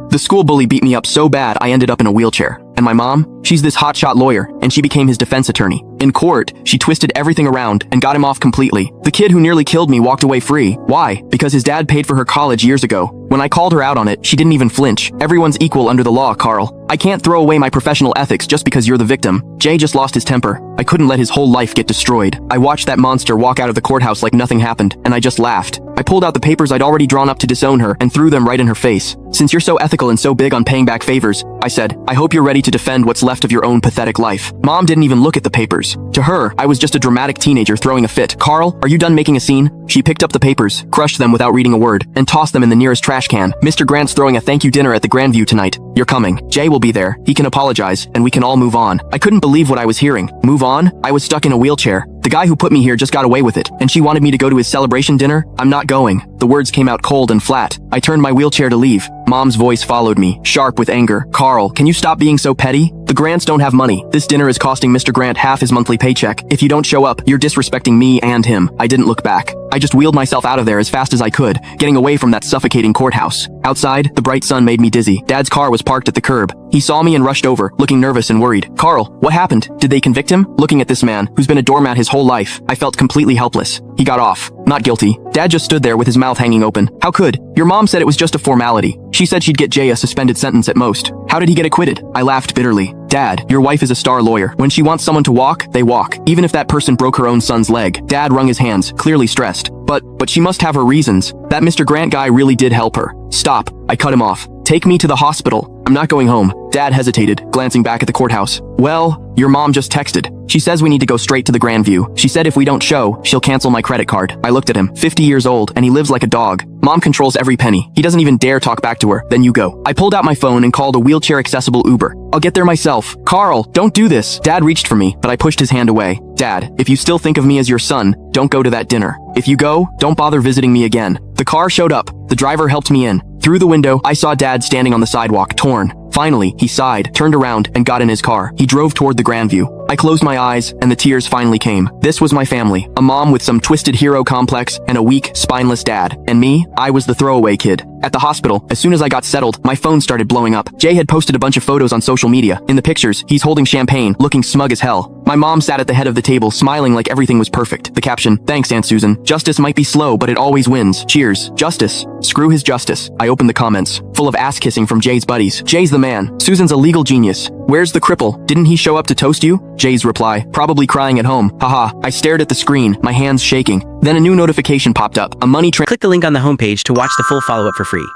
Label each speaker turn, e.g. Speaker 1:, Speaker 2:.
Speaker 1: The school bully beat me up so bad I ended up in a wheelchair. And my mom? She's this hotshot lawyer, and she became his defense attorney. In court, she twisted everything around and got him off completely. The kid who nearly killed me walked away free. Why? Because his dad paid for her college years ago. When I called her out on it, she didn't even flinch. Everyone's equal under the law, Carl. I can't throw away my professional ethics just because you're the victim. Jay just lost his temper. I couldn't let his whole life get destroyed. I watched that monster walk out of the courthouse like nothing happened, and I just laughed. I pulled out the papers I'd already drawn up to disown her and threw them right in her face. Since you're so ethical and so big on paying back favors, I said, I hope you're ready to defend what's left of your own pathetic life. Mom didn't even look at the papers. To her, I was just a dramatic teenager throwing a fit. Carl, are you done making a scene? She picked up the papers, crushed them without reading a word, and tossed them in the nearest trash can. Mr. Grant's throwing a thank you dinner at the Grandview tonight. You're coming. Jay will be there. He can apologize, and we can all move on. I couldn't believe what I was hearing. Move on? I was stuck in a wheelchair. The guy who put me here just got away with it, and she wanted me to go to his celebration dinner? I'm not going. The words came out cold and flat. I turned my wheelchair to leave. Mom's voice followed me, sharp with anger. Carl, can you stop being so petty? The Grants don't have money. This dinner is costing Mr. Grant half his monthly paycheck. If you don't show up, you're disrespecting me and him. I didn't look back. I just wheeled myself out of there as fast as I could, getting away from that suffocating courthouse. Outside, the bright sun made me dizzy. Dad's car was parked at the curb. He saw me and rushed over, looking nervous and worried. Carl, what happened? Did they convict him? Looking at this man, who's been a doormat his whole life, I felt completely helpless. He got off. Not guilty. Dad just stood there with his mouth hanging open. How could? Your mom said it was just a formality. She said she'd get Jay a suspended sentence at most. How did he get acquitted? I laughed bitterly. Dad, your wife is a star lawyer. When she wants someone to walk, they walk. Even if that person broke her own son's leg. Dad wrung his hands, clearly stressed. But she must have her reasons. That Mr. Grant guy really did help her. Stop. I cut him off. Take me to the hospital. I'm not going home. Dad hesitated, glancing back at the courthouse. Well, your mom just texted. She says we need to go straight to the Grandview. She said if we don't show, she'll cancel my credit card. I looked at him, 50 years old, and he lives like a dog. Mom controls every penny. He doesn't even dare talk back to her. Then you go. I pulled out my phone and called a wheelchair-accessible Uber. I'll get there myself. Carl, don't do this. Dad reached for me, but I pushed his hand away. Dad, if you still think of me as your son, don't go to that dinner. If you go, don't bother visiting me again. The car showed up. The driver helped me in. Through the window, I saw Dad standing on the sidewalk, torn. Finally, he sighed, turned around, and got in his car. He drove toward the Grandview. I closed my eyes, and the tears finally came. This was my family. A mom with some twisted hero complex, and a weak, spineless dad. And me, I was the throwaway kid. At the hospital, as soon as I got settled, my phone started blowing up. Jay had posted a bunch of photos on social media. In the pictures, he's holding champagne, looking smug as hell. My mom sat at the head of the table, smiling like everything was perfect. The caption, thanks, Aunt Susan. Justice might be slow, but it always wins. Cheers. Justice. Screw his justice. I opened the comments, full of ass-kissing from Jay's buddies. Jay's the man. Susan's a legal genius. Where's the cripple? Didn't he show up to toast you? Jay's reply, probably crying at home. Haha. I stared at the screen, my hands shaking. Then a new notification popped up. A money
Speaker 2: Click the link on the homepage to watch the full follow-up for free.